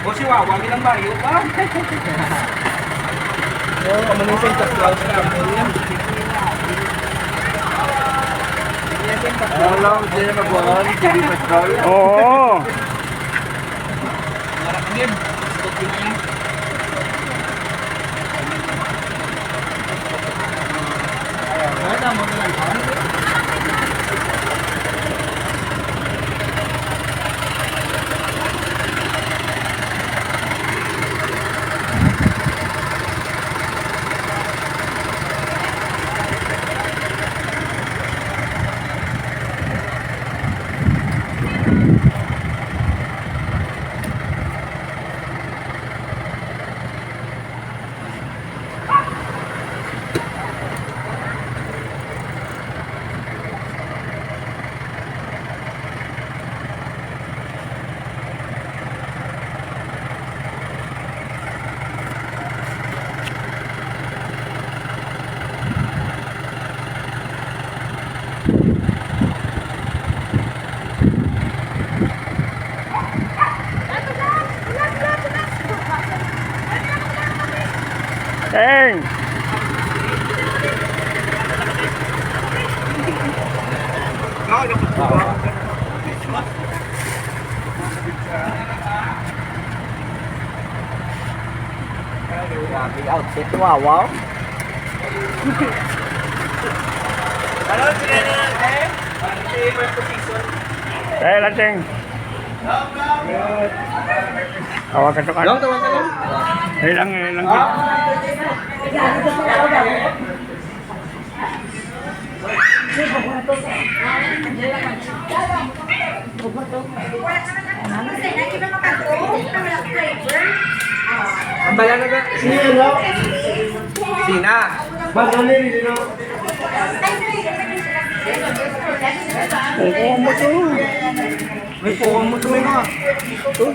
O si Wawa, ilang bayo pa? Oo, kamunising ka Klaus ka. Hello, hindi na mabuhan. Hindi patrol. Oo. Marap din. Stop yun na yan. Wala mo na lang. Teng. Grabe outfit ni Wawa. Ano sila na lang eh? First position. Lang, Teng. Awak ka to ka. Long, tawag ka lang. Lang. Ang bala na ba? Sina. Oo, mo to. May pukong mo tuloy mo. Ito,